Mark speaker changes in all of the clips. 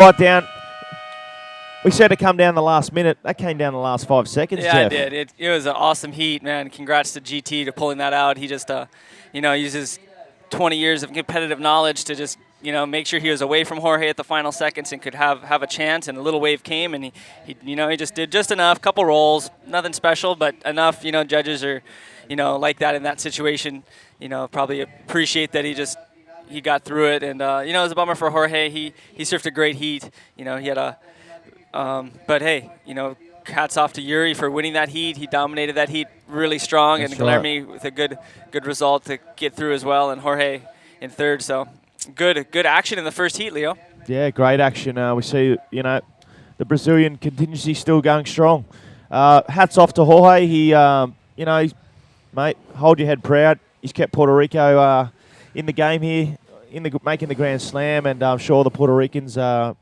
Speaker 1: Right down. We said to come down the last minute. That came down the last 5 seconds,
Speaker 2: Yeah,
Speaker 1: Jeff.
Speaker 2: I did. It was an awesome heat, man. Congrats to GT to pulling that out. He just, uses 20 years of competitive knowledge to just, make sure he was away from Jorge at the final seconds and could have a chance. And a little wave came, and he just did just enough. Couple rolls, nothing special, but enough. Judges are, like that in that situation. Probably appreciate that he got through it. And it was a bummer for Jorge. He surfed a great heat. He had a but hey, hats off to Yuri for winning that heat. He dominated that heat really strong,
Speaker 1: That's
Speaker 2: and
Speaker 1: right.
Speaker 2: Guilherme with a good result to get through as well, and Jorge in third. So good action in the first heat, Leo.
Speaker 1: Yeah, great action. We see, the Brazilian contingency still going strong. Hats off to Jorge. Mate, hold your head proud. He's kept Puerto Rico in the game here, making the Grand Slam, and I'm sure the Puerto Ricans, were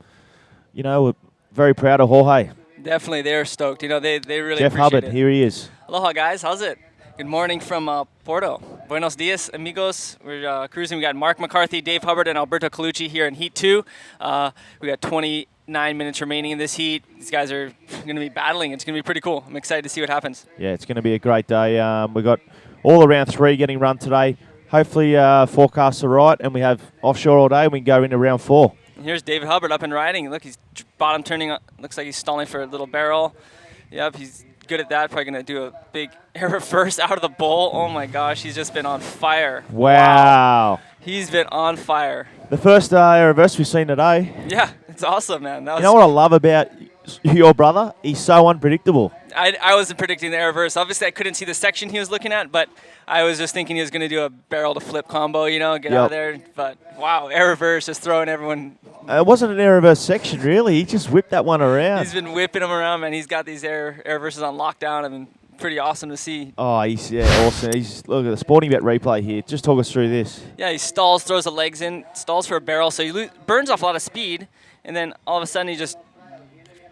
Speaker 1: very proud of Jorge.
Speaker 2: Definitely, they're stoked. They really
Speaker 1: Jeff
Speaker 2: appreciate
Speaker 1: Hubbard,
Speaker 2: it.
Speaker 1: here he is.
Speaker 2: Aloha, guys. How's it? Good morning from Porto. Buenos dias, amigos. We're cruising. We got Mark McCarthy, Dave Hubbard, and Alberto Colucci here in Heat 2. We got 29 minutes remaining in this heat. These guys are going to be battling. It's going to be pretty cool. I'm excited to see what happens.
Speaker 1: Yeah, it's going to be a great day. We've got all around 3 getting run today. Hopefully forecasts are right, and we have offshore all day, and we can go into round 4.
Speaker 2: Here's David Hubbard up and riding. Look, he's bottom turning. Looks like he's stalling for a little barrel. Yep, he's good at that. Probably going to do a big air reverse out of the bowl. Oh, my gosh. He's just been on fire.
Speaker 1: Wow.
Speaker 2: He's been on fire.
Speaker 1: The first air reverse we've seen today.
Speaker 2: Yeah, it's awesome, man.
Speaker 1: You know what I love about your brother? He's so unpredictable.
Speaker 2: I wasn't predicting the air reverse. Obviously, I couldn't see the section he was looking at, but I was just thinking he was going to do a barrel to flip combo, get out of there. But, wow, air reverse, just throwing everyone.
Speaker 1: It wasn't an air reverse section, really. He just whipped that one around.
Speaker 2: He's been whipping them around, man. He's got these air reverses on lockdown. I mean, pretty awesome to see.
Speaker 1: Oh, he's awesome. Look at the Sporting Bet replay here. Just talk us through this.
Speaker 2: Yeah, he stalls, throws the legs in, stalls for a barrel, so he burns off a lot of speed, and then all of a sudden he just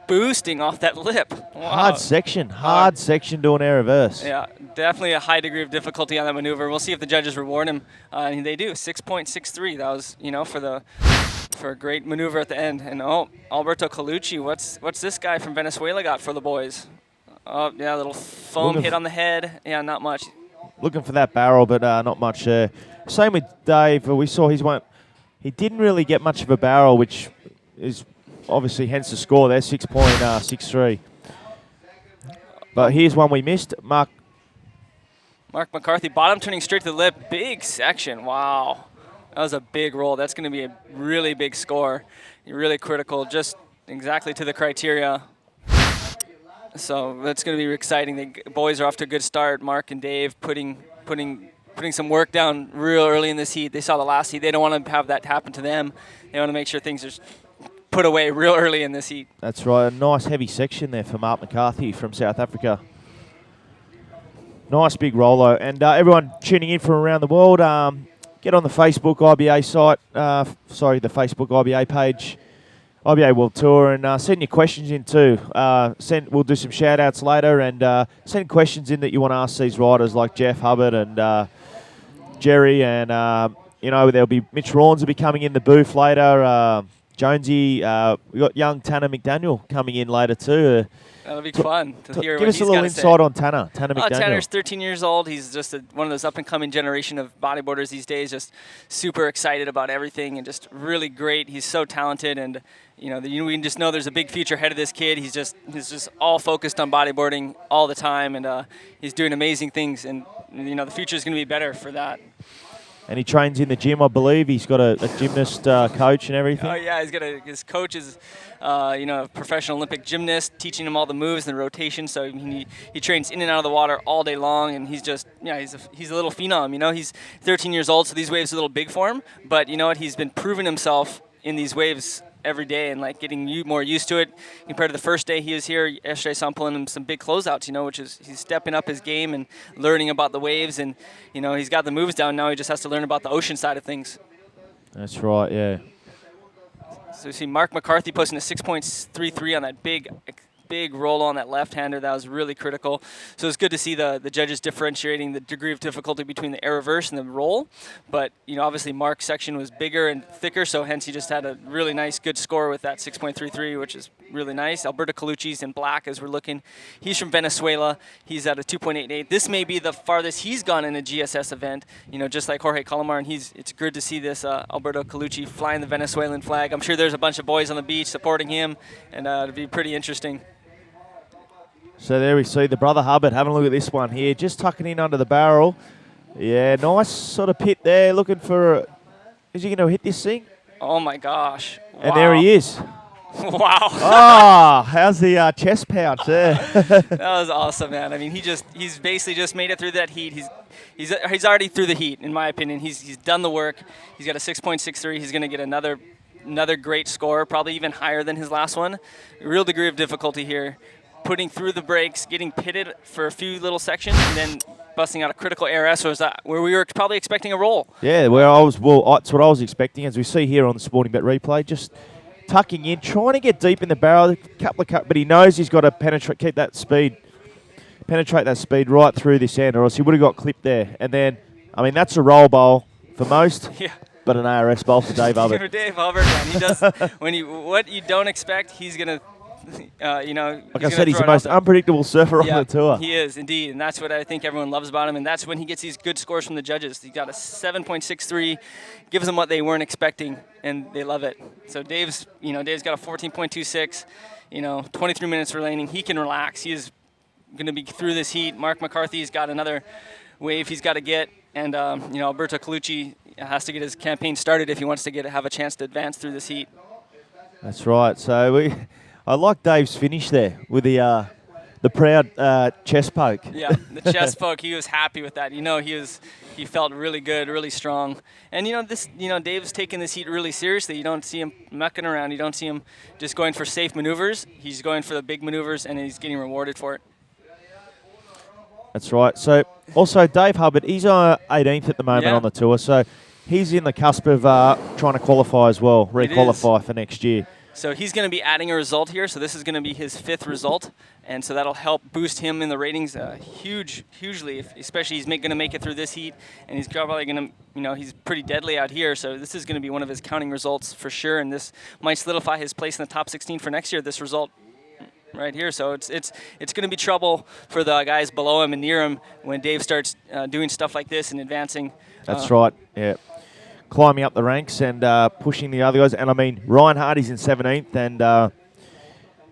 Speaker 2: boosting off that lip. Wow.
Speaker 1: Hard section doing air reverse.
Speaker 2: Yeah, definitely a high degree of difficulty on that maneuver. We'll see if the judges reward him. And they do, 6.63. That was, for a great maneuver at the end. And Alberto Colucci, what's this guy from Venezuela got for the boys? Oh, yeah, a little foam hit on the head. Yeah, not much.
Speaker 1: Looking for that barrel, but not much there. Same with Dave. We saw he didn't really get much of a barrel, which is obviously hence the score there, 6.63. But here's one we missed. Mark
Speaker 2: McCarthy, bottom turning straight to the lip. Big section. Wow. That was a big roll. That's going to be a really big score. Really critical, just exactly to the criteria. So that's going to be exciting. The boys are off to a good start. Mark and Dave putting some work down real early in this heat. They saw the last heat. They don't want to have that happen to them. They want to make sure things are put away real early in this heat.
Speaker 1: That's right. A nice heavy section there for Mark McCarthy from South Africa. Nice big rollo. And everyone tuning in from around the world, get on the Facebook IBA site, the Facebook IBA page, IBA World Tour, and send your questions in too. We'll do some shout outs later, and send questions in that you want to ask these riders like Jeff Hubbard and Jerry, and there'll be Mitch Rawns will be coming in the booth later. Jonesy, we got young Tanner McDaniel coming in later too.
Speaker 2: That'll be fun to hear.
Speaker 1: Give us a little insight on Tanner McDaniel.
Speaker 2: Tanner's 13 years old. He's just one of those up-and-coming generation of bodyboarders these days. Just super excited about everything and just really great. He's so talented, and we can just know there's a big future ahead of this kid. He's just all focused on bodyboarding all the time, and he's doing amazing things. And the future is going to be better for that.
Speaker 1: And he trains in the gym, I believe. He's got a gymnast coach and everything.
Speaker 2: Oh yeah, his coach is, a professional Olympic gymnast, teaching him all the moves and the rotation. So he trains in and out of the water all day long, and he's a little phenom. He's 13 years old, so these waves are a little big for him. But you know what? He's been proving himself in these waves every day and getting more used to it compared to the first day he was here. Yesterday I saw him pulling him some big closeouts, which is he's stepping up his game and learning about the waves, and he's got the moves down. Now he just has to learn about the ocean side of things.
Speaker 1: That's right, yeah.
Speaker 2: So you see Mark McCarthy posting a 6.33 on that big big roll on that left-hander that was really critical. So it's good to see the judges differentiating the degree of difficulty between the air reverse and the roll. But, obviously Mark's section was bigger and thicker, so hence he just had a really nice, good score with that 6.33, which is really nice. Alberto Colucci's in black as we're looking. He's from Venezuela. He's at a 2.88. This may be the farthest he's gone in a GSS event, just like Jorge Calamar, and it's good to see this Alberto Colucci flying the Venezuelan flag. I'm sure there's a bunch of boys on the beach supporting him, and it'll be pretty interesting.
Speaker 1: So there we see the brother Hubbard having a look at this one here, just tucking in under the barrel. Yeah, nice sort of pit there, looking for, is he going to hit this thing?
Speaker 2: Oh my gosh.
Speaker 1: And there he is.
Speaker 2: Wow.
Speaker 1: Oh, how's the chest pouch there?
Speaker 2: That was awesome, man. I mean, he's basically just made it through that heat. He's already through the heat, in my opinion. He's done the work. He's got a 6.63. He's going to get another great score, probably even higher than his last one. Real degree of difficulty here. Putting through the brakes, getting pitted for a few little sections, and then busting out a critical ARS, where we were probably expecting a roll.
Speaker 1: Yeah, that's what I was expecting, as we see here on the Sporting Bet replay. Just tucking in, trying to get deep in the barrel, but he knows he's got to penetrate that speed right through this end, or else he would have got clipped there. And then, I mean, that's a roll bowl for most.
Speaker 2: Yeah.
Speaker 1: But an ARS bowl for Dave Hubbard.
Speaker 2: For Dave Hubbard, man, he does what you don't expect, he's gonna.
Speaker 1: Like I said, he's the most unpredictable surfer on the tour.
Speaker 2: He is, indeed, and that's what I think everyone loves about him, and that's when he gets these good scores from the judges. He got a 7.63, gives them what they weren't expecting, and they love it. So Dave's got a 14.26, 23 minutes remaining. He can relax. He is going to be through this heat. Mark McCarthy's got another wave he's got to get, and Alberto Colucci has to get his campaign started if he wants to have a chance to advance through this heat. That's
Speaker 1: right. So I like Dave's finish there with the proud chest poke.
Speaker 2: Yeah, the chest poke. He was happy with that. He felt really good, really strong. And Dave's taking this heat really seriously. You don't see him mucking around. You don't see him just going for safe maneuvers. He's going for the big maneuvers, and he's getting rewarded for it.
Speaker 1: That's right. So also Dave Hubbard, he's 18th at the moment on the tour. So he's in the cusp of trying to qualify as well, re-qualify for next year.
Speaker 2: So he's going to be adding a result here. So this is going to be his 5th result. And so that'll help boost him in the ratings hugely, especially he's going to make it through this heat. And he's probably going to, he's pretty deadly out here. So this is going to be one of his counting results for sure. And this might solidify his place in the top 16 for next year, this result right here. So it's going to be trouble for the guys below him and near him when Dave starts doing stuff like this and advancing.
Speaker 1: That's right, yeah. Climbing up the ranks and pushing the other guys. And, I mean, Ryan Hardy's in 17th, and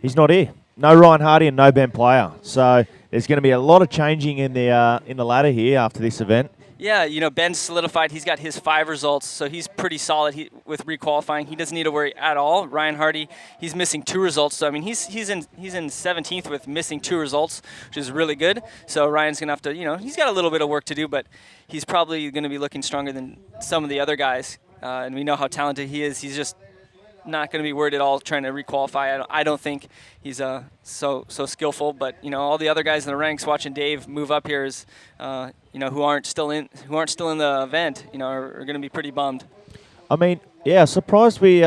Speaker 1: he's not here. No Ryan Hardy and no Ben Player. So there's going to be a lot of changing in the ladder here after this event.
Speaker 2: Yeah, Ben's solidified. He's got his 5 results, so he's pretty solid with requalifying. He doesn't need to worry at all. Ryan Hardy, he's missing 2 results. So I mean, he's in 17th with missing 2 results, which is really good. So Ryan's gonna have to, he's got a little bit of work to do, but he's probably going to be looking stronger than some of the other guys. And we know how talented he is. He's just not going to be worried at all trying to requalify. I don't think he's so skillful, but all the other guys in the ranks watching Dave move up here is who aren't still in the event are going to be pretty bummed.
Speaker 1: I mean, yeah, surprised we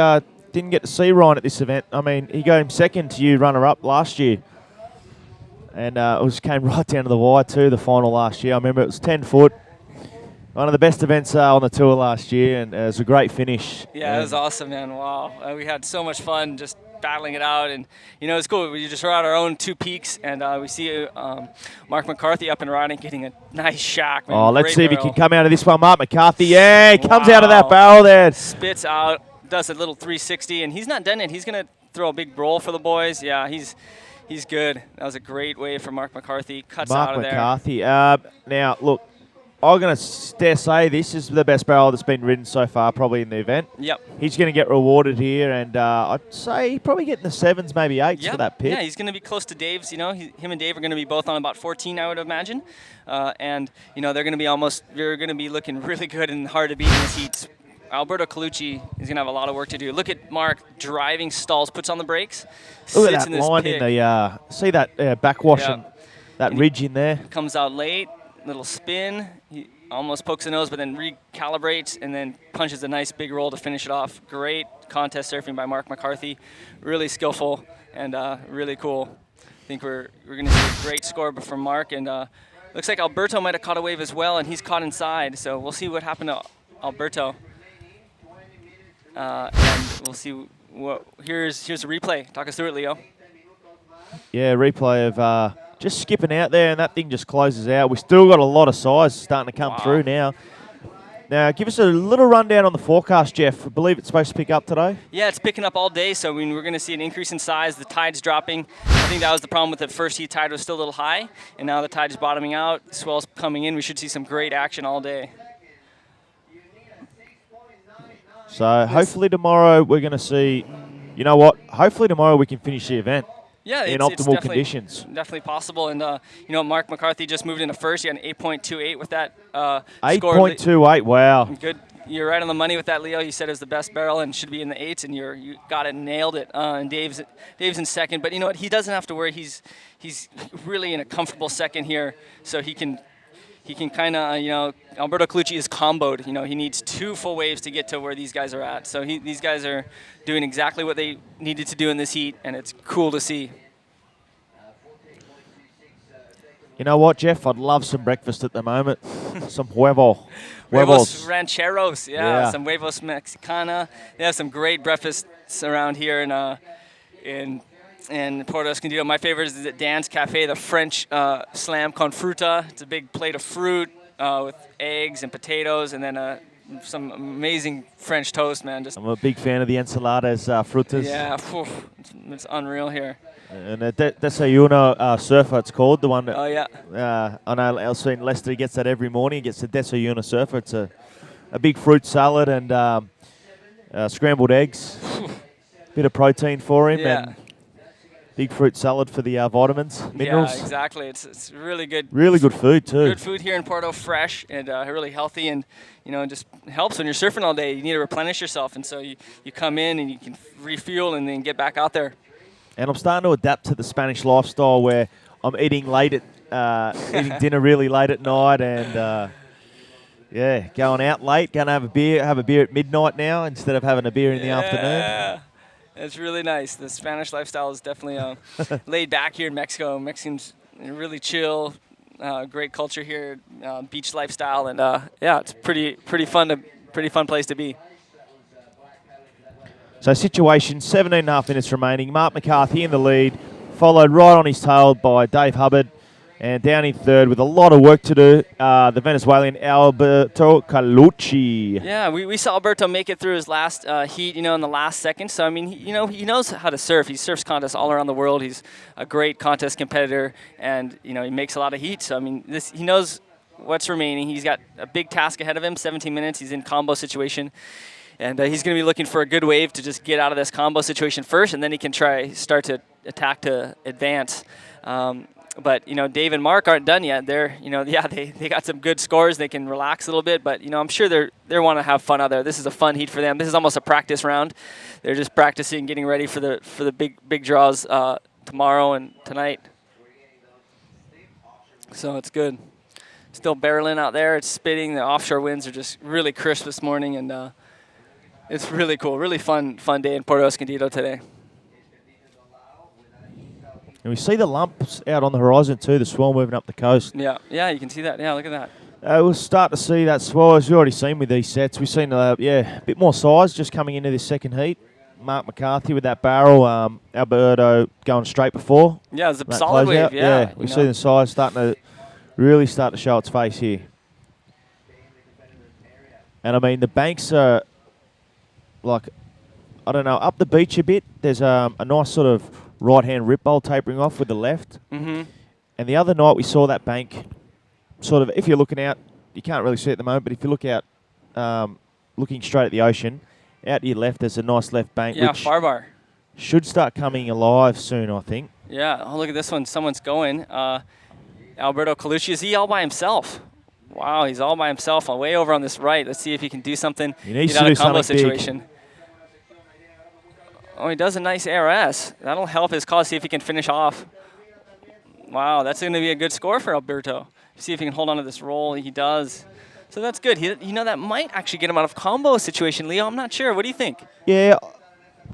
Speaker 1: didn't get to see Ryan at this event. I mean, he got him second to you runner-up last year, and it came right down to the wire too. The final last year, I remember it was 10 foot. One of the best events on the tour last year, and it was a great finish.
Speaker 2: Yeah, it was awesome, man. Wow. We had so much fun just battling it out, and it's cool. We just rode our own 2 peaks, and we see Mark McCarthy up and riding, getting a nice shack. Man.
Speaker 1: Oh, let's
Speaker 2: Great
Speaker 1: see
Speaker 2: barrel.
Speaker 1: if he can come out of this one. Mark McCarthy, yeah, he comes out of that barrel there.
Speaker 2: Spits out, does a little 360, and he's not done it. He's going to throw a big roll for the boys. Yeah, he's good. That was a great wave for Mark McCarthy. Cuts out of there.
Speaker 1: Mark McCarthy. Now, look, I'm going to dare say this is the best barrel that's been ridden so far, probably in the event.
Speaker 2: Yep.
Speaker 1: He's going to get rewarded here, and I'd say he's probably getting the 7s, maybe 8s for that pit.
Speaker 2: Yeah, he's going to be close to Dave's. Him and Dave are going to be both on about 14, I would imagine. And they're going to be looking really good and hard to beat in this heat. Alberto Colucci is going to have a lot of work to do. Look at Mark driving, stalls, puts on the brakes.
Speaker 1: Look at that line in the see that backwash and that ridge in there.
Speaker 2: Comes out late. Little spin, he almost pokes the nose, but then recalibrates and then punches a nice big roll to finish it off. Great contest surfing by Mark McCarthy, really skillful and really cool. think we're going to see a great score from Mark, and looks like Alberto might have caught a wave as well, and he's caught inside. So we'll see what happened to Alberto, and we'll see what. Here's a replay. Talk us through it, Leo.
Speaker 1: Yeah, replay of just skipping out there, and that thing just closes out. We've still got a lot of size starting to come through now. Now, give us a little rundown on the forecast, Jeff. I believe it's supposed to pick up today.
Speaker 2: Yeah, it's picking up all day, so we're going to see an increase in size. The tide's dropping. I think that was the problem with the first heat. Tide was still a little high, and now the tide's bottoming out. Swell's coming in. We should see some great action all day.
Speaker 1: So hopefully tomorrow we're going to see, you know what, hopefully tomorrow we can finish the event.
Speaker 2: Yeah,
Speaker 1: in
Speaker 2: it's
Speaker 1: optimal conditions.
Speaker 2: Definitely possible. And, Mark McCarthy just moved into first. He got an 8.28 with that
Speaker 1: 8.28, wow.
Speaker 2: Good. You're right on the money with that, Leo. You said it was the best barrel and should be in the 8s, and you got it, nailed it. And Dave's in second. But you know what? He doesn't have to worry. He's really in a comfortable second here, so he can kind of, Alberto Colucci is comboed. He needs 2 full waves to get to where these guys are at. So these guys are doing exactly what they needed to do in this heat, and it's cool to see.
Speaker 1: You know what, Jeff? I'd love some breakfast at the moment. Some huevos.
Speaker 2: Rancheros, yeah, some huevos mexicana. They have some great breakfasts around here in Puerto Escondido. My favorite is at Dan's Cafe, the French slam con fruta. It's a big plate of fruit with eggs and potatoes, and then some amazing French toast, man. I'm
Speaker 1: a big fan of the enchiladas frutas.
Speaker 2: Yeah, it's unreal here.
Speaker 1: And Desayuno surfer, it's called, the one that.
Speaker 2: Oh, yeah.
Speaker 1: I know Elsine Lester gets that every morning. He gets the Desayuno surfer. It's a big fruit salad and scrambled eggs. Bit of protein for him.
Speaker 2: Yeah.
Speaker 1: And big fruit salad for the vitamins, minerals.
Speaker 2: Yeah, exactly. It's really good.
Speaker 1: Really good food, too.
Speaker 2: Good food here in Porto, fresh and really healthy, and it just helps when you're surfing all day. You need to replenish yourself, and so you come in and you can refuel and then get back out there.
Speaker 1: And I'm starting to adapt to the Spanish lifestyle where I'm eating eating dinner really late at night, and going out late, going to have a beer at midnight now instead of having a beer in the afternoon.
Speaker 2: Yeah, it's really nice. The Spanish lifestyle is definitely laid back here in Mexico. Mexicans really chill, great culture here, beach lifestyle, and it's pretty fun place to be.
Speaker 1: So situation, 17.5 minutes remaining. Mark McCarthy in the lead, followed right on his tail by Dave Hubbard, and down in third with a lot of work to do, the Venezuelan Alberto Colucci.
Speaker 2: Yeah, we saw Alberto make it through his last heat, in the last second. So, I mean, he knows how to surf. He surfs contests all around the world. He's a great contest competitor, and, he makes a lot of heat. So, I mean, he knows what's remaining. He's got a big task ahead of him, 17 minutes. He's in combo situation. And he's going to be looking for a good wave to just get out of this combo situation first, and then he can start to attack to advance. But Dave and Mark aren't done yet. They got some good scores. They can relax a little bit, but I'm sure they want to have fun out there. This is a fun heat for them. This is almost a practice round. They're just practicing, getting ready for the big draws tomorrow and tonight. So it's good. Still barreling out there. It's spitting. The offshore winds are just really crisp this morning, and it's really cool. Really fun day in Puerto Escondido today.
Speaker 1: And we see the lumps out on the horizon too, the swell moving up the coast.
Speaker 2: Yeah, you can see that. Yeah, look at that.
Speaker 1: We'll start to see that swell, as we've already seen with these sets. We've seen, a bit more size just coming into this second heat. Mark McCarthy with that barrel, Alberto going straight before.
Speaker 2: Yeah, it's a solid wave, yeah.
Speaker 1: We've seen the size starting to show its face here. And, I mean, the banks are, up the beach a bit. There's a nice sort of right-hand rip bowl tapering off with the left.
Speaker 2: Mm-hmm.
Speaker 1: And the other night we saw that bank sort of, if you're looking out, you can't really see it at the moment, but if you look out, looking straight at the ocean, out to your left there's a nice left bank, which
Speaker 2: far bar
Speaker 1: should start coming alive soon, I think.
Speaker 2: Yeah, look at this one. Someone's going. Alberto Colucci, is he all by himself? Wow, he's all by himself, way over on this right. Let's see if he can do something.
Speaker 1: He needs to do something situation.
Speaker 2: Big. Oh, he does a nice ARS. That'll help his cause, see if he can finish off. Wow, that's going to be a good score for Alberto. See if he can hold on to this roll. He does. So that's good. That might actually get him out of combo situation, Leo. I'm not sure. What do you think?
Speaker 1: Yeah,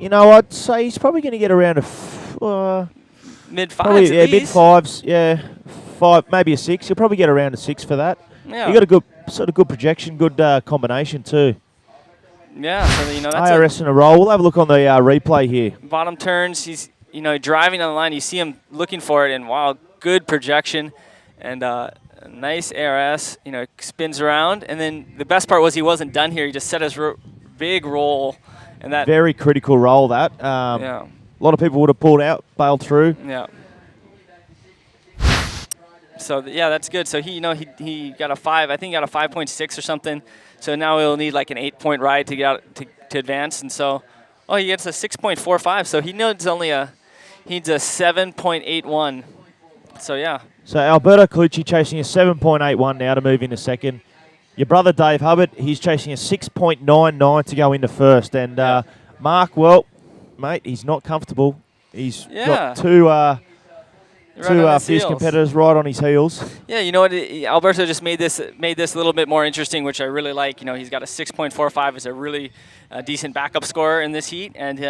Speaker 1: I'd say he's probably going to get around
Speaker 2: mid
Speaker 1: Probably,
Speaker 2: fives at
Speaker 1: yeah, mid
Speaker 2: least.
Speaker 1: fives, yeah, 5, maybe a 6. You'll probably get around a 6 for that.
Speaker 2: Yeah.
Speaker 1: You got a good sort of good projection, good combination too.
Speaker 2: Yeah, so that's
Speaker 1: IRS in a roll. We'll have a look on the replay here.
Speaker 2: bottom turns. He's driving on the line. You see him looking for it, and wow, good projection, and a nice ARS. Spins around, and then the best part was he wasn't done here. He just set his big roll, and that
Speaker 1: Very critical roll that.
Speaker 2: yeah.
Speaker 1: A lot of people would have pulled out, bailed through.
Speaker 2: Yeah. So yeah, that's good. So he he got a 5. I think he got a 5.6 or something. So now he'll need like an 8-point ride to get out to advance. And so, he gets a 6.45. So he needs a 7.81. So yeah.
Speaker 1: So Alberto Colucci chasing a 7.81 now to move into second. Your brother Dave Hubbard, he's chasing a 6.99 to go into first. And Mark, well, mate, he's not comfortable. He's got two fierce competitors right on his heels.
Speaker 2: Yeah, you know what? Alberto just made this a little bit more interesting, which I really like. He's got a 6.45 as a really decent backup score in this heat, and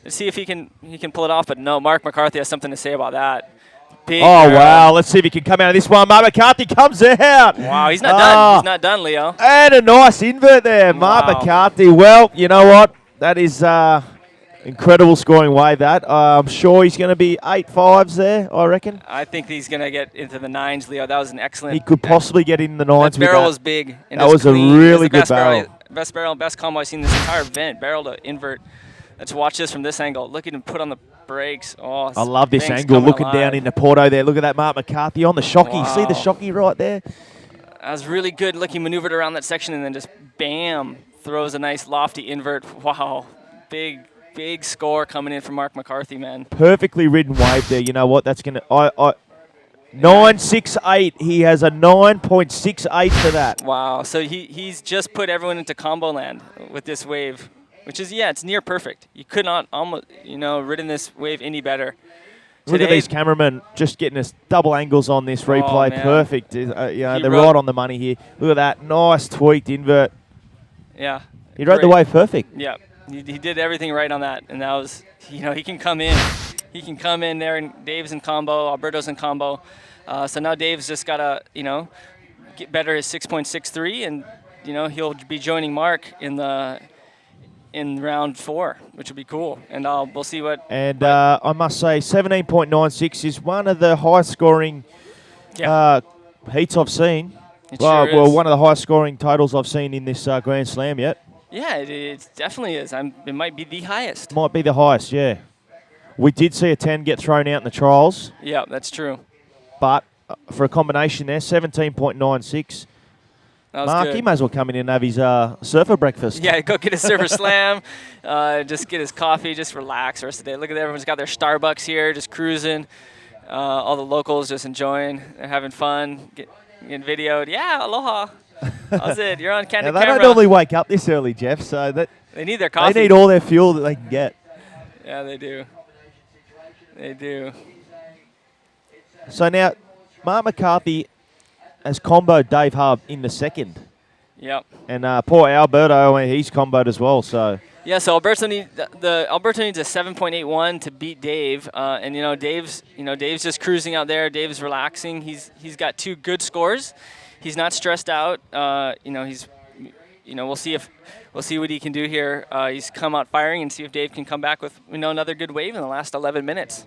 Speaker 2: let's see if he can pull it off. But no, Mark McCarthy has something to say about that. Big barrel.
Speaker 1: Wow! Let's see if he can come out of this one. Mark McCarthy comes out.
Speaker 2: Wow, he's not done. He's not done, Leo.
Speaker 1: And a nice invert there, Mark McCarthy. Well, you know what? That is incredible scoring wave, that. I'm sure he's going to be 8.5s there, I reckon.
Speaker 2: I think he's going to get into the 9s, Leo. That was an excellent.
Speaker 1: He could possibly get in the 9s.
Speaker 2: That barrel was big. And
Speaker 1: that was
Speaker 2: clean.
Speaker 1: A really good barrel.
Speaker 2: Best barrel, best combo I've seen this entire event. Barrel to invert. Let's watch this from this angle. Look at him put on the brakes. Oh,
Speaker 1: I love this angle, looking down into Porto there. Look at that Mark McCarthy on the shocky.
Speaker 2: Wow.
Speaker 1: See the shocky right there?
Speaker 2: That was really good. Look, he maneuvered around that section and then just bam, throws a nice lofty invert. Wow, big score coming in from Mark McCarthy, man.
Speaker 1: Perfectly ridden wave there. You know what? That's going to 9.68. He has a 9.68 for that.
Speaker 2: Wow. So he's just put everyone into combo land with this wave, which is it's near perfect. You could not almost ridden this wave any better.
Speaker 1: Look at these cameramen just getting us double angles on this replay. Perfect. They're right on the money here. Look at that nice tweaked invert.
Speaker 2: Yeah.
Speaker 1: He rode the wave perfect.
Speaker 2: Yeah. He did everything right on that, and that was he can come in. He can come in there, and Dave's in combo, Alberto's in combo. So now Dave's just got to, get better his 6.63, and, he'll be joining Mark in round 4, which would be cool. And we'll see what.
Speaker 1: And I must say, 17.96 is one of the highest scoring heats I've seen. Well, one of the highest scoring totals I've seen in this Grand Slam yet.
Speaker 2: Yeah, it definitely is. It might be the highest.
Speaker 1: Might be the highest, yeah. We did see a 10 get thrown out in the trials.
Speaker 2: Yeah, that's true.
Speaker 1: But for a combination there, 17.96. Mark,
Speaker 2: good.
Speaker 1: He may as well come in and have his surfer breakfast.
Speaker 2: Yeah, go get a surfer slam, just get his coffee, just relax the rest of the day. Look at that, everyone's got their Starbucks here, just cruising. All the locals just enjoying, they're having fun, getting videoed. Yeah, aloha. How's it? You're on camera.
Speaker 1: They don't normally wake up this early, Jeff, so
Speaker 2: they need their coffee.
Speaker 1: They need all their fuel that they can get.
Speaker 2: Yeah, they do. They do.
Speaker 1: So now, Mark McCarthy has comboed Dave Hub in the second.
Speaker 2: Yep.
Speaker 1: And poor Alberto, he's comboed as well. So.
Speaker 2: Yeah, so Alberto needs a 7.81 to beat Dave, and Dave's just cruising out there. Dave's relaxing. He's got 2 good scores. He's not stressed out. He's we'll see what he can do here. He's come out firing, and see if Dave can come back with another good wave in the last 11 minutes.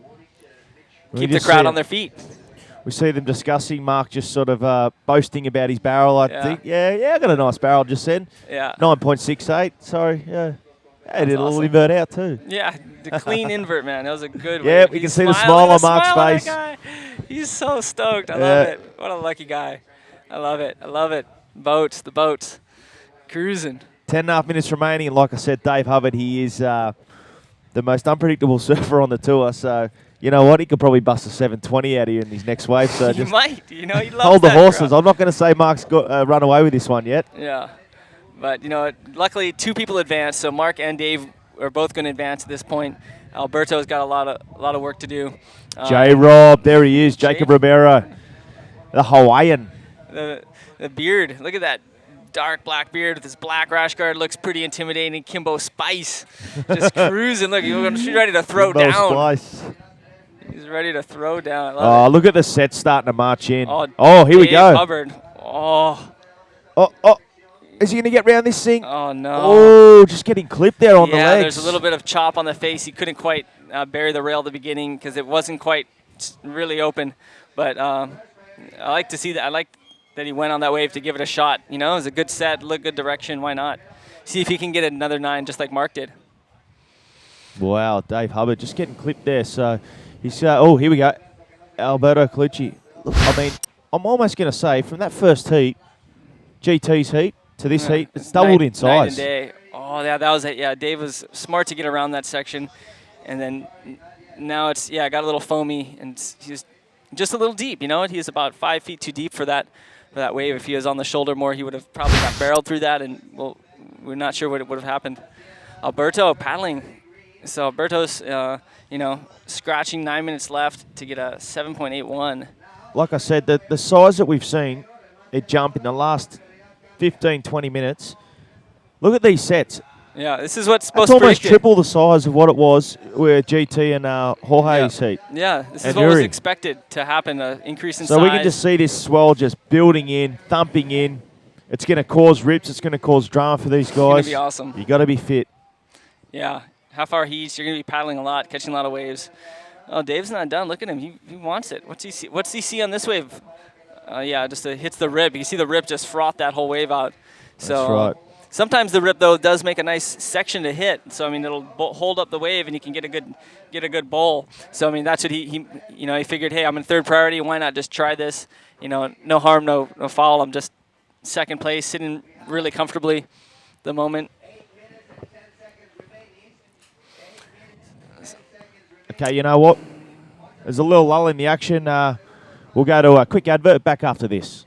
Speaker 2: Keep the crowd on their feet.
Speaker 1: We see them discussing. Mark just sort of boasting about his barrel. I think, I got a nice barrel just then.
Speaker 2: Yeah.
Speaker 1: 9.68. Sorry, yeah. Hey, did a little invert out too.
Speaker 2: Yeah, the clean invert, man. That was a good one.
Speaker 1: Yeah, we can see the smile on Mark's face.
Speaker 2: He's so stoked. I love it. What a lucky guy. I love it. The boats. Cruising.
Speaker 1: 10.5 minutes remaining. And like I said, Dave Hubbard, he is the most unpredictable surfer on the tour. So, you know what? He could probably bust a 720 out of you in his next wave. So
Speaker 2: he might. He loves
Speaker 1: hold the horses.
Speaker 2: Crowd.
Speaker 1: I'm not going to say Mark's got run away with this one yet.
Speaker 2: Yeah. But, luckily 2 people advanced. So Mark and Dave are both going to advance at this point. Alberto's got a lot of work to do.
Speaker 1: J-Rob, there he is. Jacob Ribeiro, the Hawaiian.
Speaker 2: The beard. Look at that dark black beard with his black rash guard. Looks pretty intimidating. Kimbo Spice just cruising. Look, he's ready to throw
Speaker 1: Kimbo
Speaker 2: down.
Speaker 1: Spice.
Speaker 2: He's He's ready to throw down. I love it.
Speaker 1: Look at the set starting to march in.
Speaker 2: Oh,
Speaker 1: Here we
Speaker 2: Dave
Speaker 1: go.
Speaker 2: Hubbard. Oh.
Speaker 1: Oh. Is he going to get round this thing?
Speaker 2: Oh, no.
Speaker 1: Oh, just getting clipped there on the legs.
Speaker 2: Yeah, there's a little bit of chop on the face. He couldn't quite bury the rail at the beginning because it wasn't quite really open. But I like to see that. I like that he went on that wave to give it a shot. You know, it was a good set, good direction. Why not? See if he can get another 9 just like Mark did.
Speaker 1: Wow, Dave Hubbard just getting clipped there. So he's, here we go. Alberto Colucci. Look, I mean, I'm almost going to say from that first heat, GT's heat, to this heat, it's doubled in size.
Speaker 2: Night and day. Oh, yeah, that was it. Yeah, Dave was smart to get around that section. And then now it's, got a little foamy, and he's just a little deep, you know? He's about 5 feet too deep for that wave. If he was on the shoulder more, he would have probably got barreled through that, and, well, we're not sure what would have happened. Alberto paddling. So Alberto's, scratching 9 minutes left to get a 7.81.
Speaker 1: Like I said, the size that we've seen it jump in the last 15, 20 minutes. Look at these sets.
Speaker 2: Yeah, this is what's
Speaker 1: That's
Speaker 2: supposed to
Speaker 1: almost triple the size of what it was with GT and Jorge's heat.
Speaker 2: Yeah, this is what was expected to happen, an increase in size.
Speaker 1: So we can just see this swell just building in, thumping in. It's going to cause rips. It's going to cause drama for these guys. It's
Speaker 2: going to be awesome.
Speaker 1: You got to be fit.
Speaker 2: Yeah, half-hour heats. You're going to be paddling a lot, catching a lot of waves. Oh, Dave's not done. Look at him. He wants it. What's he see on this wave? Just hits the rip. You can see the rip just froth that whole wave out. So,
Speaker 1: that's right.
Speaker 2: Sometimes the rip though does make a nice section to hit. So I mean it'll hold up the wave and you can get a good bowl. So I mean that's what he figured. Hey, I'm in third priority. Why not just try this? You know, no harm, no foul. I'm just second place, sitting really comfortably. The moment.
Speaker 1: Okay, you know what? There's a little lull in the action. We'll go to a quick advert. Back after this.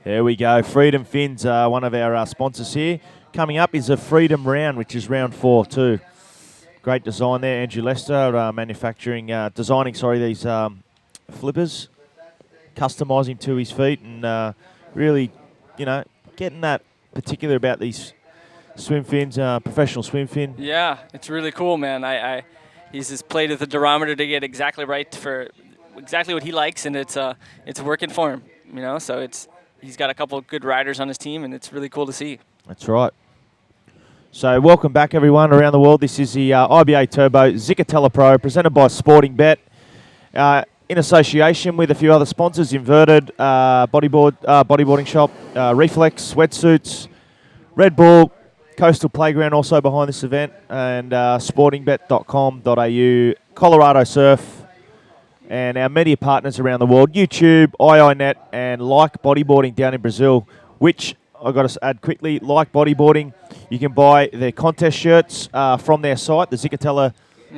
Speaker 1: There we go. Freedom Fins, one of our sponsors here. Coming up is a Freedom Round, which is round 4 too. Great design there. Andrew Lester designing these flippers, customising to his feet, and really, getting that particular about these swim fins, professional swim fin.
Speaker 2: Yeah, it's really cool, man. He's just played with the durometer to get exactly right for exactly what he likes, and it's working for him. So he's got a couple of good riders on his team, and it's really cool to see.
Speaker 1: That's right. So welcome back, everyone, around the world. This is the IBA Turbo Zicatela Pro, presented by Sporting Bet, in association with a few other sponsors, Inverted, Bodyboarding Shop, Reflex, Wetsuits, Red Bull, Coastal Playground also behind this event, and sportingbet.com.au, Colorado Surf, and our media partners around the world, YouTube, IINet, and Like Bodyboarding down in Brazil, which I've got to add quickly, Like Bodyboarding, you can buy their contest shirts from their site, the Zicatela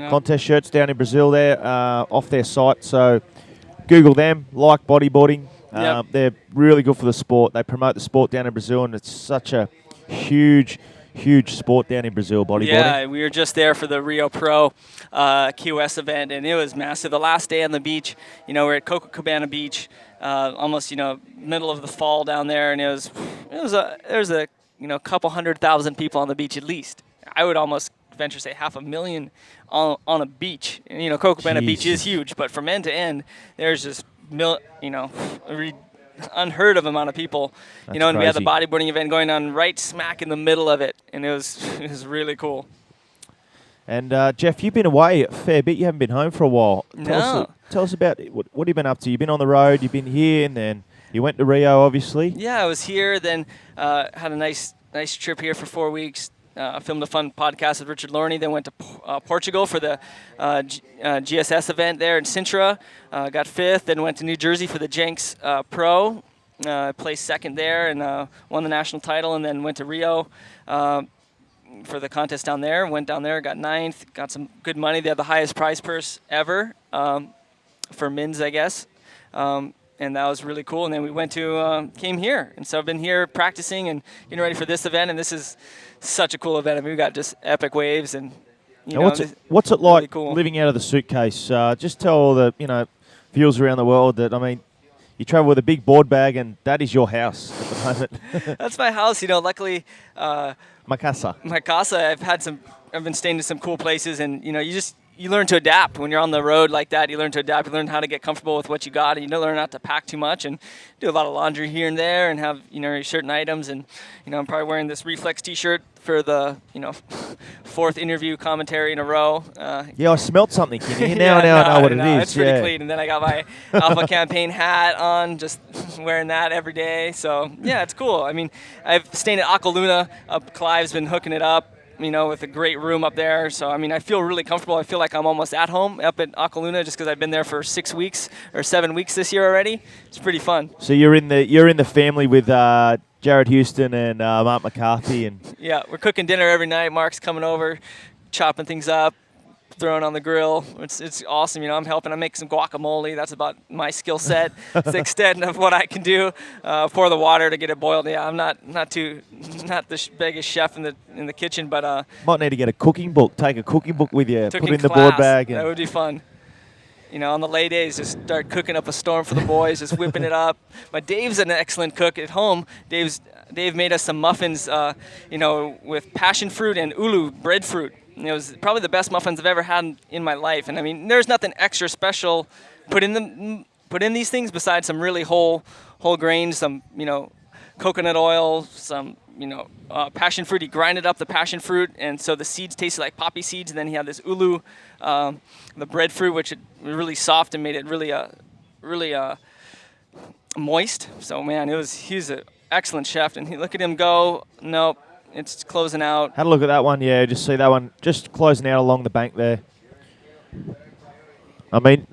Speaker 1: contest shirts down in Brazil there, off their site. So Google them, Like Bodyboarding. They're really good for the sport. They promote the sport down in Brazil, and it's such a huge sport down in Brazil, bodyboarding.
Speaker 2: Yeah, we were just there for the Rio Pro QS event, and it was massive. The last day on the beach, we're at Copacabana Beach, almost, middle of the fall down there, and there was a couple 100,000 people on the beach at least. I would almost venture to say 500,000 on a beach. And, Copacabana Beach is huge, but from end to end, there's just unheard of amount of people.
Speaker 1: That's
Speaker 2: and we had the
Speaker 1: crazy.
Speaker 2: bodyboarding event going on right smack in the middle of it, and it was really cool.
Speaker 1: And Jeff, you've been away a fair bit. You haven't been home for a while.
Speaker 2: No.
Speaker 1: Tell us about what have you been up to? You've been on the road, you've been here, and then you went to Rio, obviously.
Speaker 2: Yeah, I was here, then had a nice trip here for 4 weeks. Filmed a fun podcast with Richard Lorney, then went to Portugal for the GSS event there in Sintra. Got 5th, then went to New Jersey for the Jenks Pro. Placed 2nd there and won the national title, and then went to Rio. for the contest down there. Went down there, got ninth, got some good money. They had the highest prize purse ever for men's, I guess. And that was really cool. And then we came here. And so I've been here practicing and getting ready for this event. And this is such a cool event. I mean, we got just epic waves and,
Speaker 1: what's it like
Speaker 2: really cool.
Speaker 1: living out of the suitcase? Just tell all the, viewers around the world that, I mean, you travel with a big board bag and that is your house at the moment.
Speaker 2: That's my house. Luckily,
Speaker 1: My casa.
Speaker 2: my casa, I've been staying in some cool places, and you learn to adapt when you're on the road like that. You learn to adapt. You learn how to get comfortable with what you got, and you learn not to pack too much and do a lot of laundry here and there, and have your certain items. And I'm probably wearing this Reflex T-shirt for the fourth interview commentary in a row.
Speaker 1: Yeah, I smelled something in here. Now I know what it is.
Speaker 2: It's pretty clean. And then I got my Alpha Campaign hat on, just wearing that every day. So yeah, it's cool. I mean, I've stayed at Aqualuna. Clive's been hooking it up, with a great room up there. So, I mean, I feel really comfortable. I feel like I'm almost at home up at Aqualuna just because I've been there for 6 weeks or 7 weeks this year already. It's pretty fun.
Speaker 1: So you're in the family with Jared Houston and Mark McCarthy and.
Speaker 2: Yeah, we're cooking dinner every night. Mark's coming over, chopping things up, throwing on the grill. It's awesome. I'm helping. I make some guacamole. That's about my skill set. It's the extent of what I can do. Pour the water to get it boiled. Yeah, I'm not the biggest chef in the kitchen, but
Speaker 1: might need to get a cooking book. Take a cooking book with you. Put it in the
Speaker 2: class.
Speaker 1: board bag.
Speaker 2: That would be fun. On the lay days, just start cooking up a storm for the boys, just whipping it up. But Dave's an excellent cook at home. Dave made us some muffins, with passion fruit and ulu breadfruit. It was probably the best muffins I've ever had in my life. And I mean, there's nothing extra special put in these things besides some really whole grains, some coconut oil, some passion fruit. He grinded up the passion fruit, and so the seeds tasted like poppy seeds. And then he had this ulu, the breadfruit, which was really soft and made it really moist. So man, he's an excellent chef. And look at him go. Nope. It's closing out.
Speaker 1: Had a look at that one, yeah. Just see that one just closing out along the bank there. I mean,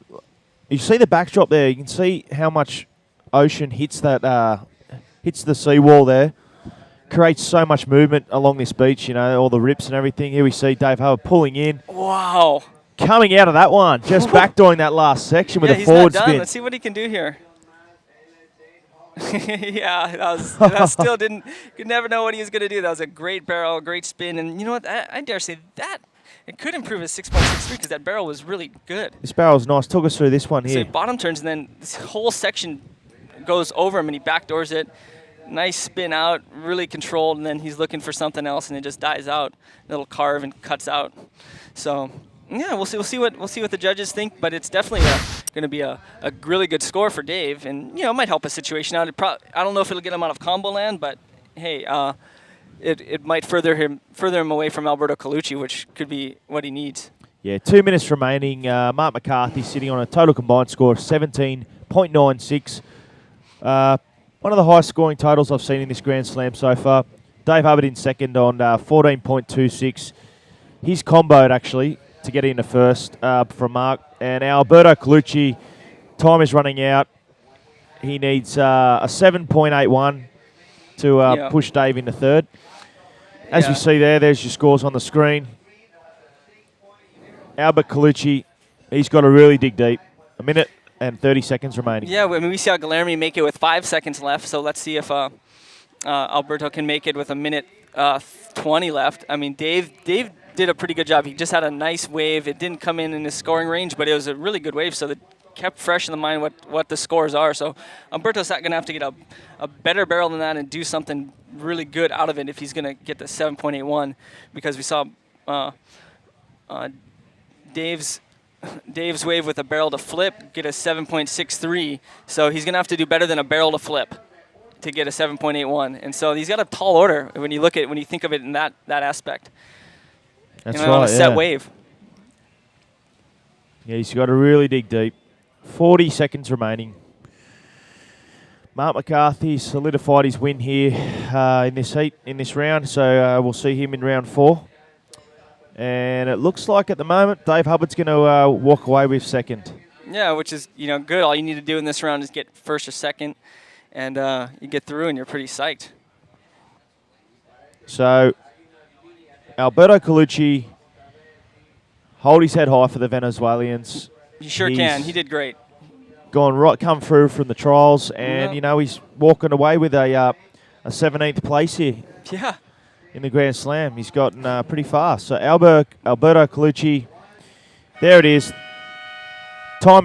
Speaker 1: you see the backdrop there. You can see how much ocean hits the seawall there. Creates so much movement along this beach, all the rips and everything. Here we see Dave Hubbard pulling in.
Speaker 2: Wow.
Speaker 1: Coming out of that one, just backdooring that last section with a forward spin.
Speaker 2: Let's see what he can do here. Yeah, that still didn't. You never know what he was going to do. That was a great barrel, great spin, and you know what? I dare say that it could improve his 6.63 because that barrel was really good.
Speaker 1: This barrel's nice. Talk us through this one here.
Speaker 2: So he bottom turns, and then this whole section goes over him, and he backdoors it. Nice spin out, really controlled, and then he's looking for something else, and it just dies out. A little carve and cuts out. So. Yeah, we'll see what the judges think, but it's definitely going to be a really good score for Dave, and it might help a situation out. I don't know if it'll get him out of combo land, but hey, it might further him away from Alberto Colucci, which could be what he needs.
Speaker 1: Yeah, 2 minutes remaining. Mark McCarthy sitting on a total combined score of 17.96. One of the highest scoring totals I've seen in this Grand Slam so far. Dave Hubbard in second on 14.26. He's comboed actually to get into first from Mark. And our Alberto Colucci, time is running out. He needs a 7.81 to push Dave into third. As you see there's your scores on the screen. Albert Colucci, he's got to really dig deep. A minute and 30 seconds remaining.
Speaker 2: Yeah, I mean, we saw Guilherme make it with 5 seconds left, so let's see if Alberto can make it with a minute 20 left. I mean, Dave did a pretty good job. He just had a nice wave. It didn't come in his scoring range, but it was a really good wave, so it kept fresh in the mind what the scores are. So Alberto's going to have to get a better barrel than that and do something really good out of it if he's going to get the 7.81, because we saw Dave's wave with a barrel to flip get a 7.63. So he's going to have to do better than a barrel to flip to get a 7.81. And so he's got a tall order when you think of it in that aspect.
Speaker 1: That's
Speaker 2: on a set wave.
Speaker 1: Yeah, he's got to really dig deep. 40 seconds remaining. Mark McCarthy solidified his win here in this round, so we'll see him in round 4. And it looks like at the moment Dave Hubbard's going to walk away with second.
Speaker 2: Yeah, which is good. All you need to do in this round is get first or second, and you get through, and you're pretty psyched.
Speaker 1: So Alberto Colucci, hold his head high for the Venezuelans.
Speaker 2: You sure
Speaker 1: He's
Speaker 2: can. He did great.
Speaker 1: come through from the trials, and
Speaker 2: Yep.
Speaker 1: he's walking away with a 17th place here
Speaker 2: Yeah.
Speaker 1: in the Grand Slam. He's gotten pretty fast. So Alberto Colucci, there it is. Time is